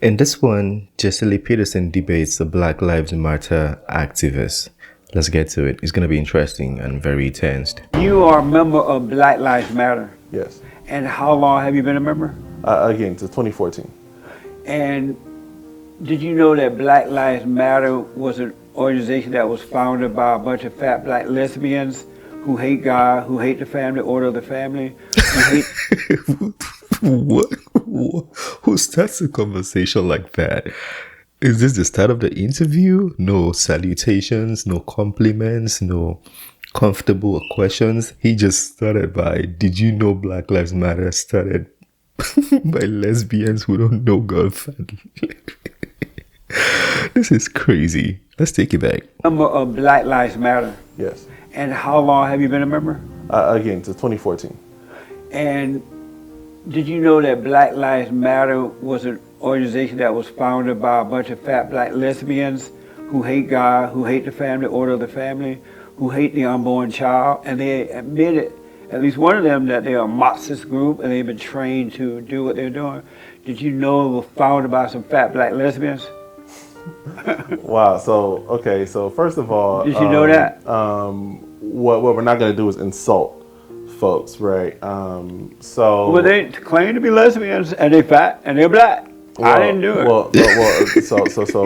In this one, Peterson debates the Black Lives Matter activist. Let's get to it. It's going to be interesting and very tense. You are a member of Black Lives Matter. Yes. And how long have you been a member? Again, to 2014. And did you know that Black Lives Matter was an organization that was founded by a bunch of fat black lesbians who hate God, who hate the family, order of the family, who hate... What? Who starts a conversation like that? Is this the start of the interview? No salutations, no compliments, no comfortable questions. He just started by, did you know Black Lives Matter started by lesbians who don't know God? This is crazy. Let's take it back. Member of Black Lives Matter. Yes. And how long have you been a member? Again, to 2014. And did you know that Black Lives Matter was an organization that was founded by a bunch of fat black lesbians who hate God, who hate the family, order of the family, who hate the unborn child, and they admitted, at least one of them, that they're a Marxist group and they've been trained to do what they're doing. Did you know it was founded by some fat black lesbians? Wow. So first of all, did you know that? What we're not going to do is insult folks, right? Well, they claim to be lesbians and they're fat and they're black. Well, I didn't do it. Well,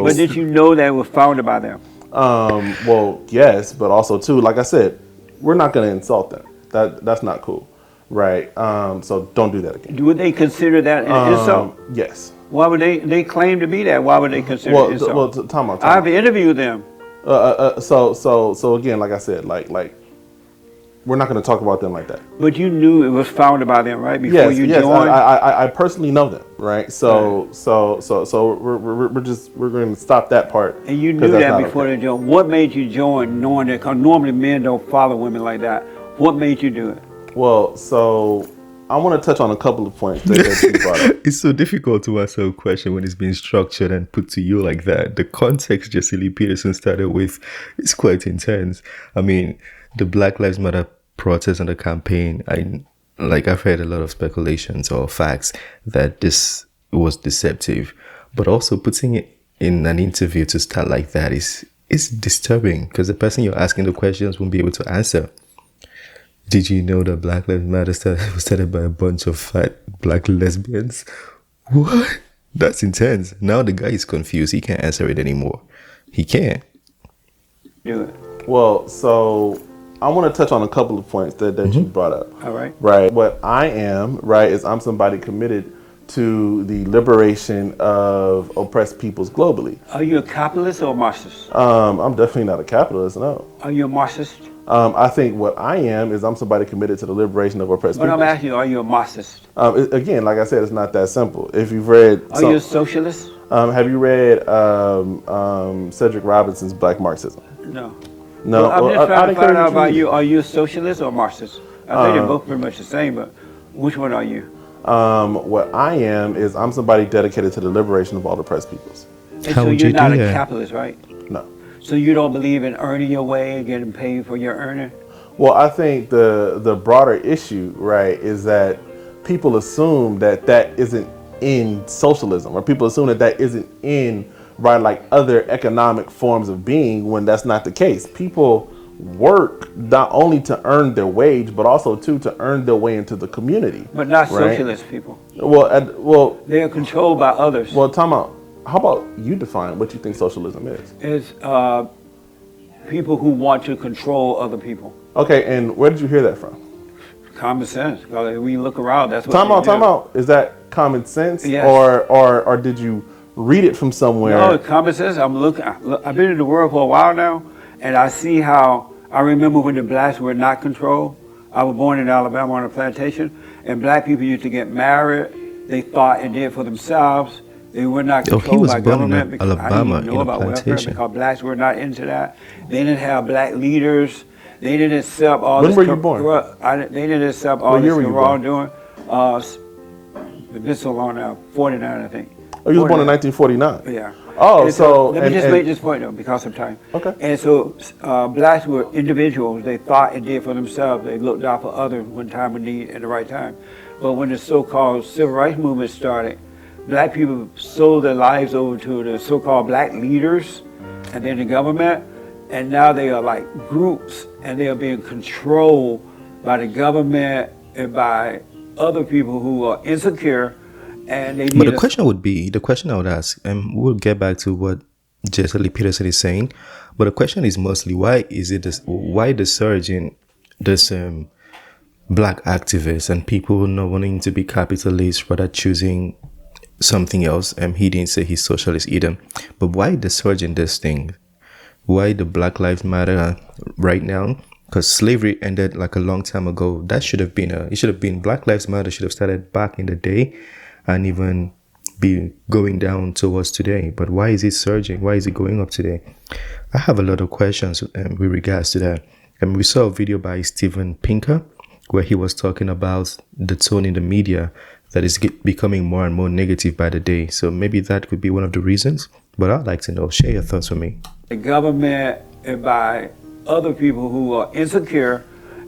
But did you know that it was founded by them? Well, yes, but also too, like I said, we're not going to insult them. That's not cool, right? So don't do that again. Would they consider that an insult? Yes. Why would they claim to be that? Why would they consider it an insult? Well, time out. I've interviewed them. So again, like I said, like we're not going to talk about them like that. But you knew it was founded by them, right? Before you yes, joined. I personally know them, right? So we're going to stop that part. And you knew that before they joined. What made you join, knowing that? Because normally men don't follow women like that. What made you do it? Well, so I want to touch on a couple of points that you brought up. It's so difficult to answer a question when it's being structured and put to you like that. The context Peterson started with is quite intense. I mean, the Black Lives Matter protest and the campaign, I've heard a lot of speculations or facts that this was deceptive, but also putting it in an interview to start like that is disturbing, because the person you're asking the questions won't be able to answer. Did you know that Black Lives Matter was started by a bunch of fat black lesbians? What? That's intense. Now the guy is confused. He can't answer it anymore. He can't. Do it. Well, so I want to touch on a couple of points that you brought up. All right. Right. What I am, right, is I'm somebody committed to the liberation of oppressed peoples globally. Are you a capitalist or a Marxist? I'm definitely not a capitalist, no. Are you a Marxist? I think what I am is I'm somebody committed to the liberation of oppressed But peoples. I'm asking you, are you a Marxist? Again, like I said, it's not that simple. If you've read... Are you a socialist? Have you read Cedric Robinson's Black Marxism? No. No. Well, I'm just trying to find out about read. you. Are you a socialist or a Marxist? I think they're both pretty much the same, but which one are you? What I am is I'm somebody dedicated to the liberation of all oppressed peoples. And How so would you're you not do a that? capitalist, right? No. So you don't believe in earning your way and getting paid for your earning? Well, I think the broader issue, right, is that people assume that isn't in socialism, or people assume that isn't in, right, like other economic forms of being, when that's not the case. People work not only to earn their wage, but also to earn their way into the community. But not right? socialist people. Well, They are controlled by others. well, time out. How about you define what you think socialism is? It's people who want to control other people. Okay, and where did you hear that from? Common sense. Because when you look around, that's what Time they out, do. time out. Is that common sense, Yes. or did you read it from somewhere? No, common sense. I've been in the world for a while now, and I see how. I remember when the blacks were not controlled. I was born in Alabama on a plantation, and black people used to get married. They thought and did for themselves. They were not Oh, he controlled was by born in government because I Alabama didn't in know a about welfare plantation. because blacks were not into that. They didn't have black leaders. They didn't accept all When this. were you born? They didn't accept all What this year were you born? wrongdoing. It's been so long now. 49, I think. Oh, you was born in 49. 1949. Yeah. Oh, And so let me just make this point though, because of time. Okay. And so blacks were individuals. They thought and did for themselves. They looked out for others when time of need at the right time. But when the so-called civil rights movement started, black people sold their lives over to the so-called black leaders and then the government, and now they are like groups, and they are being controlled by the government and by other people who are insecure, and they need But the question I would ask, and we'll get back to what Jesse Lee Peterson is saying, but the question is mostly why the surge in this black activists and people not wanting to be capitalists, rather choosing something else. He didn't say he's socialist either, but why the surge in this thing? Why the Black Lives Matter right now? Because slavery ended like a long time ago. That should have been it should have been Black Lives Matter should have started back in the day, and even be going down towards today. But why is it surging? Why is it going up today? I have a lot of questions with regards to that. And we saw a video by Steven Pinker where he was talking about the tone in the media that is becoming more and more negative by the day. So maybe that could be one of the reasons. But I'd like to know, share your thoughts with me. the government and by other people who are insecure,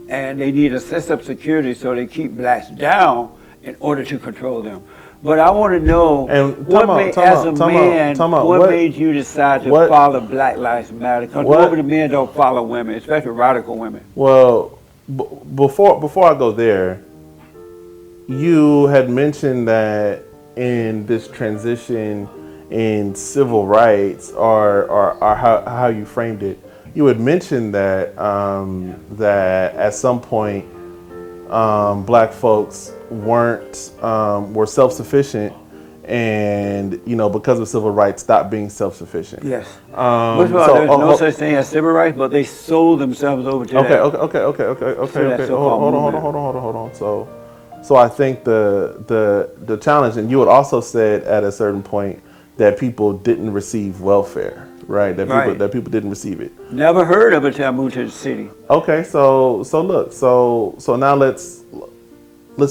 and they need a system of security, so they keep blacks down in order to control them. But I want to know, what made you decide to follow Black Lives Matter? Because normally men don't follow women, especially radical women. Well, before I go there, you had mentioned that in this transition in civil rights, or how you framed it, you had mentioned that that at some point black folks were self-sufficient, and because of civil rights stopped being self-sufficient. Yes. First of all, there's no such thing as civil rights, but they sold themselves over to Okay. Hold on. So I think the challenge, and you had also said at a certain point that people didn't receive welfare, right? That people didn't receive it. Never heard of it till I moved to the city. Okay, so look, so now let's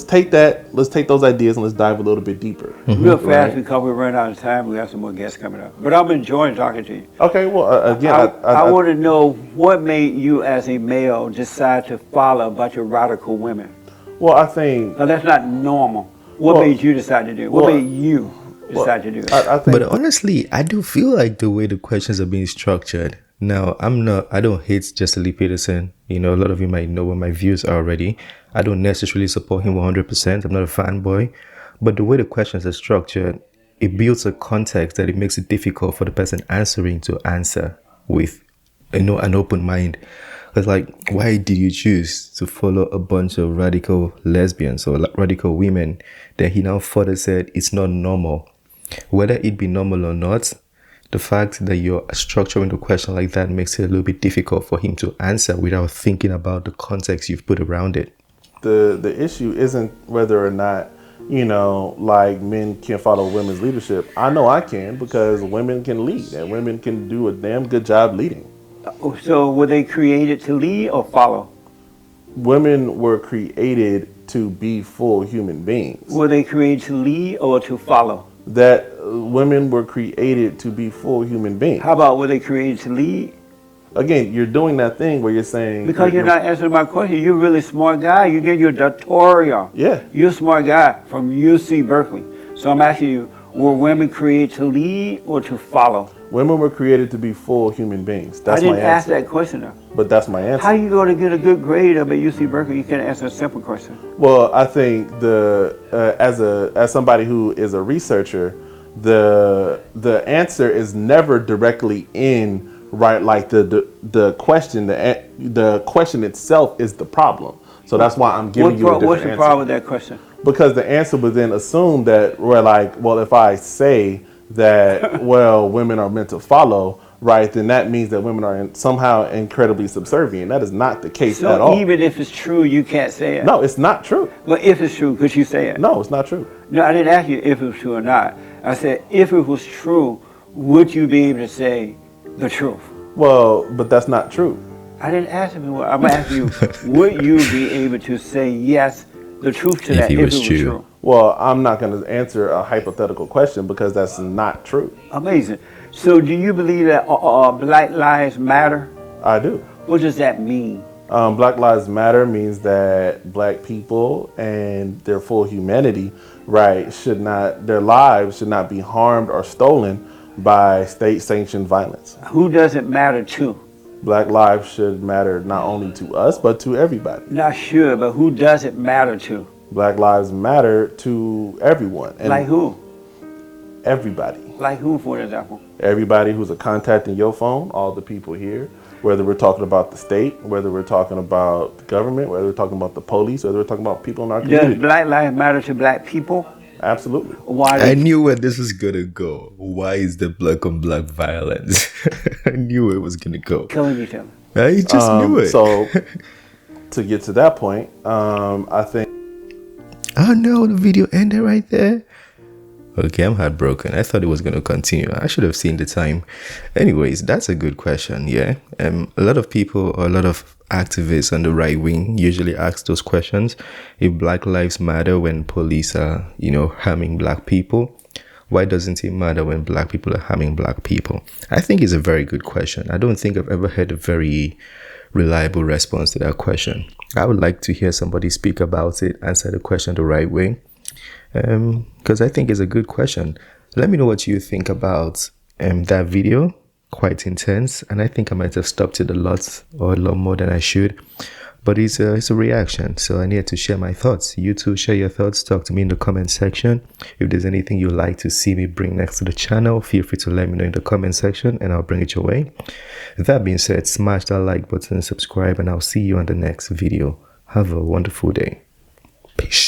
take those ideas and let's dive a little bit deeper. Real fast, because we run out of time. We have some more guests coming up. But I'm enjoying talking to you. Okay, well, again, I want to know what made you as a male decide to follow a bunch of radical women. Well, I think... Now, that's not normal. What made you decide to do it? What made you decide to do it? I think, but honestly, I do feel like the way the questions are being structured. Now, I don't hate Jesse Lee Peterson. A lot of you might know what my views are already. I don't necessarily support him 100%. I'm not a fanboy. But the way the questions are structured, it builds a context that it makes it difficult for the person answering to answer with, an open mind. Because, why did you choose to follow a bunch of radical lesbians or radical women? Then he now further said it's not normal. Whether it be normal or not, the fact that you're structuring the question like that makes it a little bit difficult for him to answer without thinking about the context you've put around it. The issue isn't whether or not, men can follow women's leadership. I know I can, because women can lead and women can do a damn good job leading. So were they created to lead or follow? Women were created to be full human beings. Were they created to lead or to follow? That women were created to be full human beings. How about were they created to lead? Again, you're doing that thing where you're saying... Because you're not answering my question. You're a really smart guy. You get your doctoral. Yeah. You're a smart guy from UC Berkeley. So I'm asking you, were women created to lead or to follow? Women were created to be full human beings. That's my answer. I didn't ask that question though. But that's my answer. How are you going to get a good grade up at UC Berkeley? You can't answer a simple question. Well, I think as somebody who is a researcher, the answer is never directly in, right? Like the question, the question itself is the problem. So that's why I'm giving you a different answer. What's the problem with that question? Because the answer would then assume that if I say that, women are meant to follow, right, then that means that women are somehow incredibly subservient. That is not the case at all. So even if it's true, you can't say it? No, it's not true. But if it's true, could you say it? No, it's not true. No, I didn't ask you if it was true or not. I said, if it was true, would you be able to say the truth? Well, but that's not true. I didn't ask you. I'm asking you, would you be able to say yes, the truth to that if it was true? Well, I'm not going to answer a hypothetical question because that's not true. Amazing. So do you believe that Black Lives Matter? I do. What does that mean? Black Lives Matter means that black people and their full humanity right, their lives should not be harmed or stolen by state sanctioned violence. Who does it matter to? Black lives should matter not only to us, but to everybody. Not sure, but who does it matter to? Black lives matter to everyone. And Like who? everybody. Like who, for example? Everybody who's a contact in your phone, all the people here, whether we're talking about the state, whether we're talking about the government, whether we're talking about the police, whether we're talking about people in our Does community. black lives matter to black people? Absolutely. Why? I knew where this was gonna go. Why is the black on black violence? I knew it was gonna go. killing each other? I just knew it. So to get to that point, I think Oh no, the video ended right there. Okay, I'm heartbroken. I thought it was going to continue. I should have seen the time. Anyways, that's a good question, yeah. A lot of people or a lot of activists on the right wing usually ask those questions. If Black Lives Matter when police are, harming black people, why doesn't it matter when black people are harming black people? I think it's a very good question. I don't think I've ever heard a very reliable response to that question. I would like to hear somebody speak about it, answer the question the right way. Because I think it's a good question. Let me know what you think about that video. Quite intense, and I think I might have stopped it a lot more than I should. But it's a reaction, so I need to share my thoughts. You too, share your thoughts. Talk to me in the comment section. If there's anything you'd like to see me bring next to the channel, feel free to let me know in the comment section, and I'll bring it your way. That being said, smash that like button, subscribe, and I'll see you on the next video. Have a wonderful day. Peace.